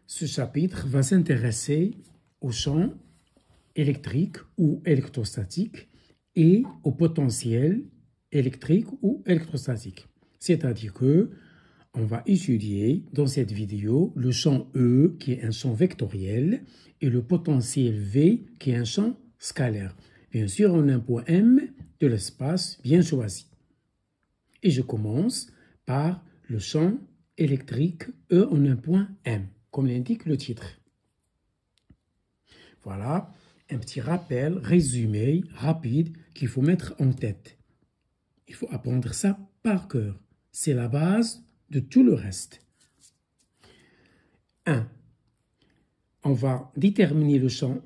Ce chapitre va s'intéresser au champ électrique ou électrostatique et au potentiel électrique ou électrostatique. C'est-à-dire que on va étudier dans cette vidéo le champ E qui est un champ vectoriel et le potentiel V qui est un champ scalaire. Bien sûr, on a un point M de l'espace bien choisi. Et je commence par le champ électrique E en un point M, comme l'indique le titre. Voilà un petit rappel, résumé, rapide qu'il faut mettre en tête. Il faut apprendre ça par cœur. C'est la base de tout le reste. 1. On va déterminer le champ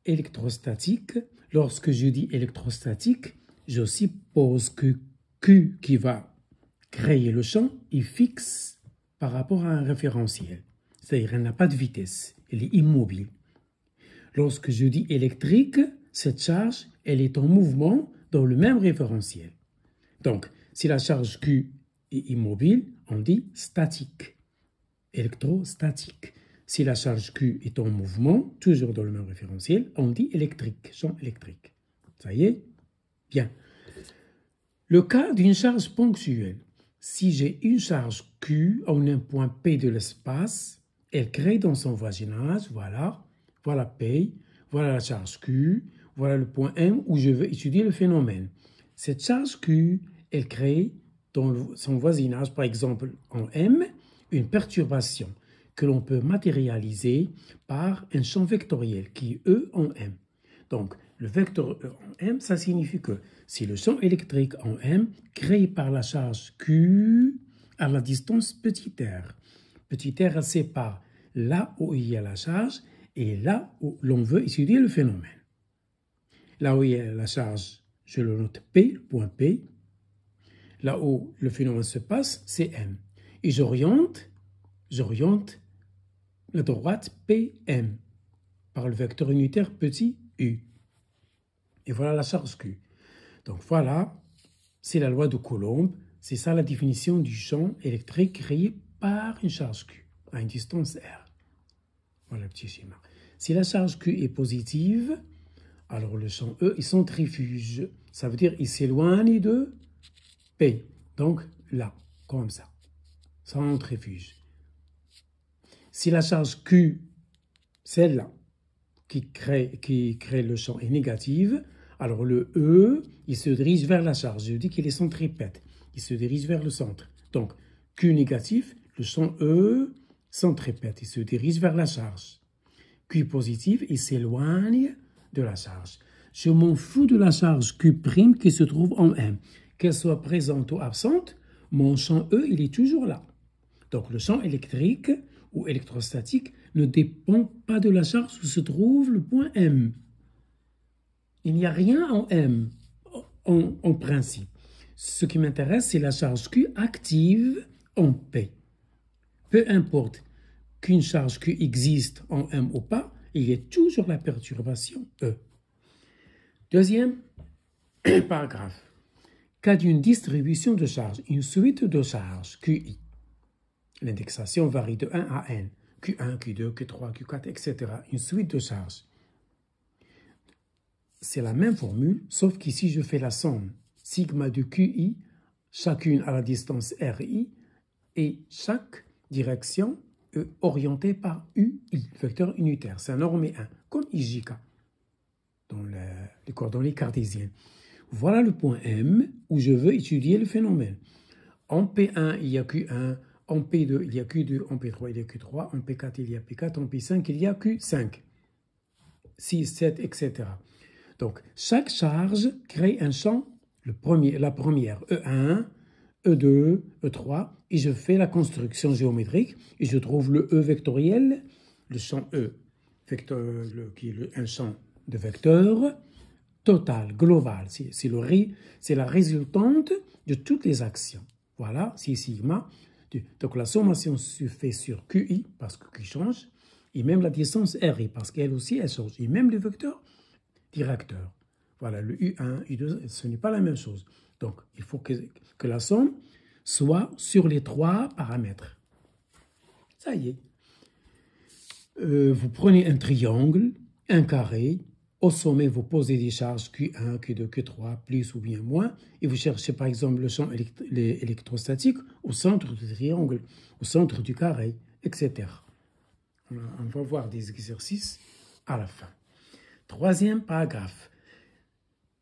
électrostatique. Lorsque je dis électrostatique, je suppose que Q qui va créer le champ est fixe par rapport à un référentiel. C'est-à-dire qu'elle n'a pas de vitesse, elle est immobile. Lorsque je dis électrique, cette charge, elle est en mouvement dans le même référentiel. Donc, si la charge Q est immobile, on dit statique, électrostatique. Si la charge Q est en mouvement, toujours dans le même référentiel, on dit électrique, champ électrique. Ça y est? Bien. Le cas d'une charge ponctuelle. Si j'ai une charge Q en un point P de l'espace, elle crée dans son voisinage, voilà P, voilà la charge Q, voilà le point M où je veux étudier le phénomène. Cette charge Q, elle crée dans son voisinage, par exemple en M, une perturbation que l'on peut matérialiser par un champ vectoriel qui est E en M. Donc, le vecteur E en M, ça signifie que si le champ électrique en M créé par la charge Q à la distance petit r, petit r elle sépare là où il y a la charge et là où l'on veut étudier le phénomène. Là où il y a la charge, je le note P, point P. Là où le phénomène se passe, c'est M. Et j'oriente la droite PM par le vecteur unitaire petit u. Et voilà la charge Q. Donc voilà, c'est la loi de Coulomb. C'est ça la définition du champ électrique créé par une charge Q à une distance r. Voilà le petit schéma. Si la charge Q est positive, alors le champ E est centrifuge. Ça veut dire qu'il s'éloigne de P. Donc là, comme ça. Centrifuge. Si la charge Q, celle-là, qui crée le champ est négative, alors le E, il se dirige vers la charge. Je dis qu'il est centripète. Il se dirige vers le centre. Donc, Q négatif, le champ E centripète. Il se dirige vers la charge. Q positif, il s'éloigne de la charge. Je m'en fous de la charge Q' qui se trouve en M. Qu'elle soit présente ou absente, mon champ E, il est toujours là. Donc, le champ électrique ou électrostatique ne dépend pas de la charge où se trouve le point M. Il n'y a rien en M, en principe. Ce qui m'intéresse, c'est la charge Q active en P. Peu importe qu'une charge Q existe en M ou pas, il y a toujours la perturbation E. Deuxième paragraphe. Cas d'une distribution de charges, une suite de charges QI. L'indexation varie de 1 à n. Q1, Q2, Q3, Q4, etc. Une suite de charges. C'est la même formule, sauf qu'ici je fais la somme. Sigma de QI, chacune à la distance RI, et chaque direction est orientée par UI, vecteur unitaire. C'est un normé 1, comme IJK, dans les coordonnées cartésiennes. Voilà le point M où je veux étudier le phénomène. En P1, il y a Q1. En P2, il y a Q2, en P3, il y a Q3, en P4, il y a P4, en P5, il y a Q5, 6, 7, etc. Donc, chaque charge crée un champ, la première, E1, E2, E3, et je fais la construction géométrique, et je trouve le E vectoriel, le champ E, qui est un champ de vecteurs total, global. C'est la résultante de toutes les actions. Voilà, c'est sigma. Donc la sommation se fait sur QI, parce que Q change, et même la distance RI, parce qu'elle aussi, elle change. Et même le vecteur directeur. Voilà, le U1, U2, ce n'est pas la même chose. Donc, il faut que la somme soit sur les trois paramètres. Ça y est. vous prenez un triangle, un carré, au sommet vous posez des charges Q1, Q2, Q3, plus ou bien moins, et vous cherchez par exemple le champ électrostatique au centre du triangle, au centre du carré, etc. On va voir des exercices à la fin. Troisième paragraphe.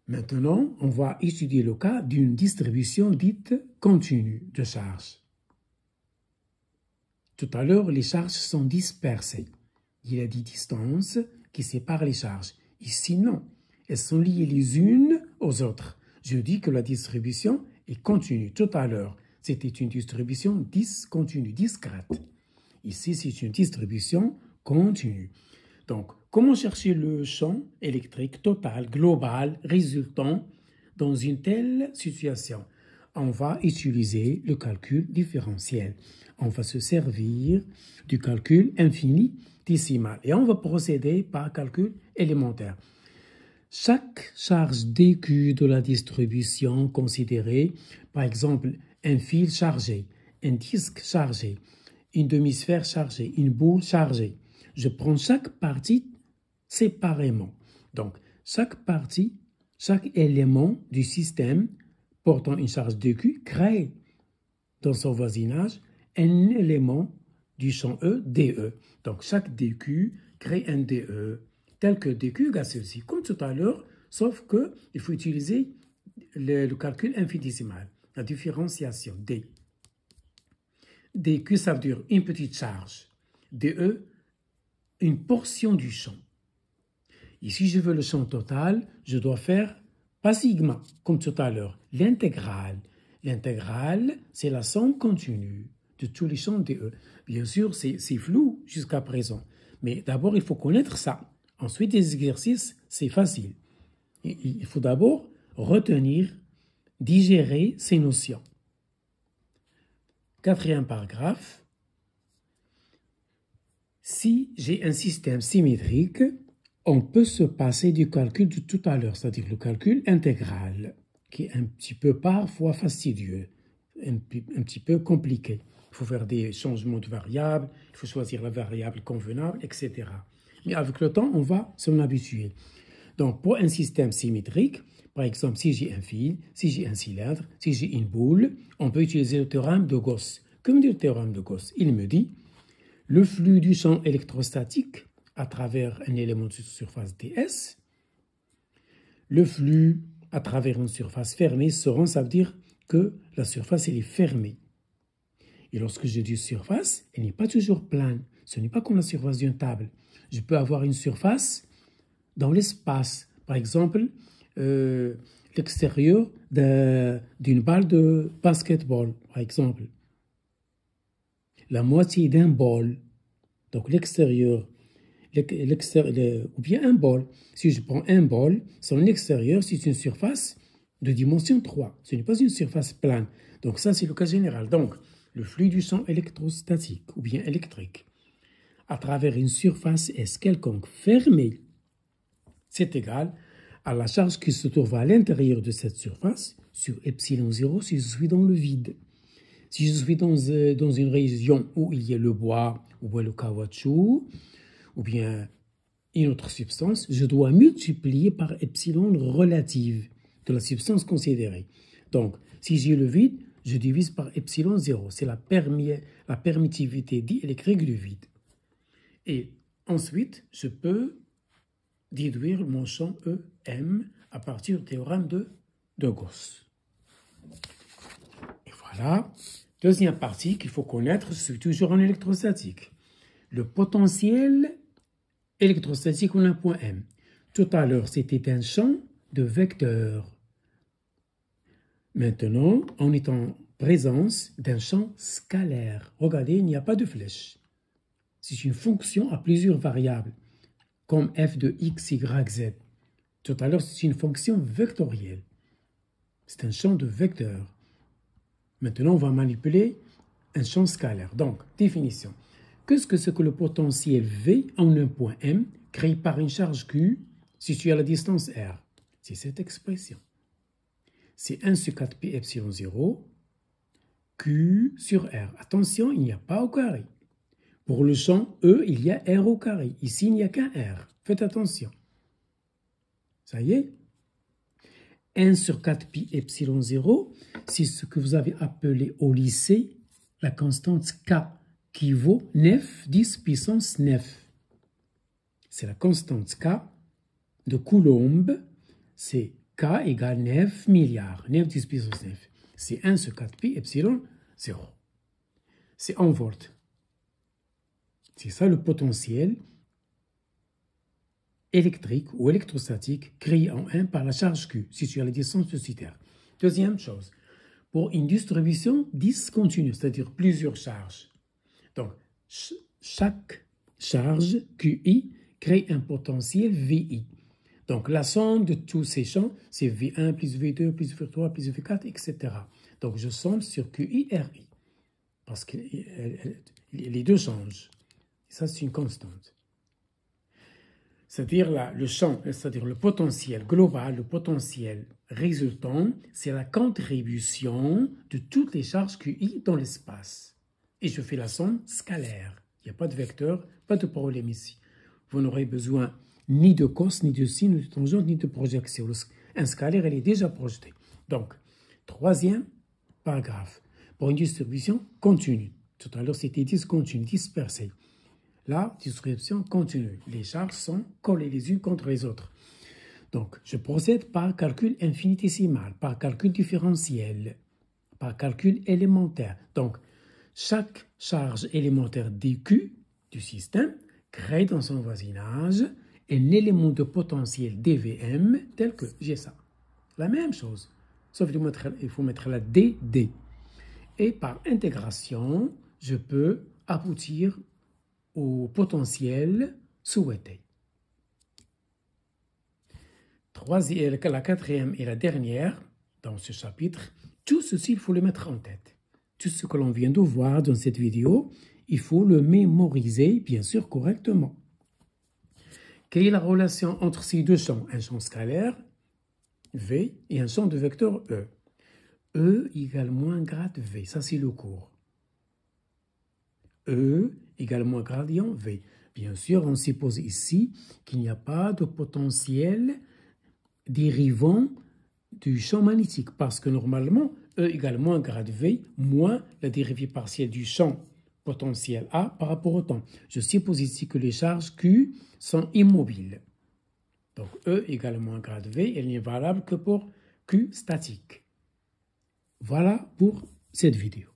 Maintenant, on va étudier le cas d'une distribution dite continue de charges. Tout à l'heure, les charges sont dispersées. Il y a des distances qui séparent les charges. Ici, non. Elles sont liées les unes aux autres. Je dis que la distribution est continue. Tout à l'heure, c'était une distribution discontinue, discrète. Ici, c'est une distribution continue. Donc, comment chercher le champ électrique total, global, résultant dans une telle situation? On va utiliser le calcul différentiel. On va se servir du calcul infini-décimal. Et on va procéder par calcul élémentaire. Chaque charge dQ de la distribution considérée, par exemple, un fil chargé, un disque chargé, une demi-sphère chargée, une boule chargée. Je prends chaque partie séparément. Donc, chaque partie, chaque élément du système portant une charge dQ crée dans son voisinage un élément du champ E, dE. Donc, chaque dQ crée un dE tel que dQ égale ceci, comme tout à l'heure, sauf qu'il faut utiliser le calcul infidécimal, la différenciation D. dQ, ça veut dire une petite charge. dE, une portion du champ. Et si je veux le champ total, je dois faire pas sigma, comme tout à l'heure, l'intégrale. L'intégrale, c'est la somme continue de tous les champs dE. Bien sûr, c'est flou jusqu'à présent. Mais d'abord, il faut connaître ça. Ensuite, les exercices, c'est facile. Il faut d'abord retenir, digérer ces notions. Quatrième paragraphe. Si j'ai un système symétrique, on peut se passer du calcul de tout à l'heure, c'est-à-dire le calcul intégral, qui est un petit peu parfois fastidieux, un petit peu compliqué. Il faut faire des changements de variables, il faut choisir la variable convenable, etc. Mais avec le temps, on va s'en habituer. Donc, pour un système symétrique, par exemple, si j'ai un fil, si j'ai un cylindre, si j'ai une boule, on peut utiliser le théorème de Gauss. Comme dit le théorème de Gauss, il me dit le flux du champ électrostatique à travers un élément de surface ds, le flux à travers une surface fermée seront, ça veut dire que la surface elle est fermée. Et lorsque je dis surface, elle n'est pas toujours plane. Ce n'est pas comme la surface d'une table. Je peux avoir une surface dans l'espace. Par exemple, l'extérieur d'une balle de basketball, par exemple. La moitié d'un bol. Donc l'extérieur, ou bien un bol. Si je prends un bol, son extérieur, c'est une surface de dimension 3. Ce n'est pas une surface plane. Donc ça, c'est le cas général. Donc, le flux du champ électrostatique, ou bien électrique, à travers une surface S quelconque fermée, c'est égal à la charge qui se trouve à l'intérieur de cette surface sur epsilon 0 si je suis dans le vide. Si je suis dans une région où il y a le bois, ou le caoutchouc, ou bien une autre substance, je dois multiplier par epsilon relative de la substance considérée. Donc, si j'ai le vide, je divise par epsilon 0. C'est la permittivité diélectrique du vide. Et ensuite, je peux déduire mon champ EM à partir du théorème de Gauss. Et voilà. Deuxième partie qu'il faut connaître, c'est toujours en électrostatique. Le potentiel électrostatique en un point M. Tout à l'heure, c'était un champ de vecteurs. Maintenant, on est en présence d'un champ scalaire. Regardez, il n'y a pas de flèche. C'est une fonction à plusieurs variables, comme f de x, y, z. Tout à l'heure, c'est une fonction vectorielle. C'est un champ de vecteurs. Maintenant, on va manipuler un champ scalaire. Donc, définition. Qu'est-ce que c'est que le potentiel V en un point M créé par une charge Q située à la distance R? C'est cette expression. C'est 1 sur 4 pi epsilon 0 Q sur R. Attention, il n'y a pas au carré. Pour le champ E, il y a R au carré. Ici, il n'y a qu'un R. Faites attention. Ça y est. 1 sur 4 pi epsilon 0, c'est ce que vous avez appelé au lycée la constante K, qui vaut 9, 10 puissance 9. C'est la constante K de Coulomb. C'est K égale 9 milliards. 9, 10 puissance 9. C'est 1 sur 4 pi epsilon 0. C'est en volts. C'est ça le potentiel électrique ou électrostatique créé en 1 par la charge Q, située à la distance de Terre. Deuxième chose, pour une distribution discontinue, c'est-à-dire plusieurs charges. Donc, chaque charge QI crée un potentiel VI. Donc, la somme de tous ces champs, c'est V1 plus V2 plus V3 plus V4, etc. Donc, je somme sur QI RI, parce que les deux changent. Ça, c'est une constante. C'est-à-dire le champ, c'est-à-dire le potentiel global, le potentiel résultant, c'est la contribution de toutes les charges QI dans l'espace. Et je fais la somme scalaire. Il n'y a pas de vecteur, pas de problème ici. Vous n'aurez besoin ni de cos, ni de sin, ni de tangente, ni de projection. Un scalaire, elle est déjà projeté. Donc, troisième paragraphe. Pour une distribution continue. Tout à l'heure, c'était discontinue, dispersée. La distribution continue. Les charges sont collées les unes contre les autres. Donc, je procède par calcul infinitésimal, par calcul différentiel, par calcul élémentaire. Donc, chaque charge élémentaire dQ du système crée dans son voisinage un élément de potentiel dVm tel que j'ai ça. La même chose, sauf qu'il faut mettre la dd. Et par intégration, je peux aboutir au potentiel souhaité. La quatrième et la dernière dans ce chapitre, tout ceci, il faut le mettre en tête. Tout ce que l'on vient de voir dans cette vidéo, il faut le mémoriser, bien sûr, correctement. Quelle est la relation entre ces deux champs? Un champ scalaire, V, et un champ de vecteur E. E égale moins grade V, ça c'est le cours. E égale moins gradient V. Bien sûr, on suppose ici qu'il n'y a pas de potentiel dérivant du champ magnétique, parce que normalement, E égale moins grade V, moins la dérivée partielle du champ potentiel A par rapport au temps. Je suppose ici que les charges Q sont immobiles. Donc, E égale moins grade V, elle n'est valable que pour Q statique. Voilà pour cette vidéo.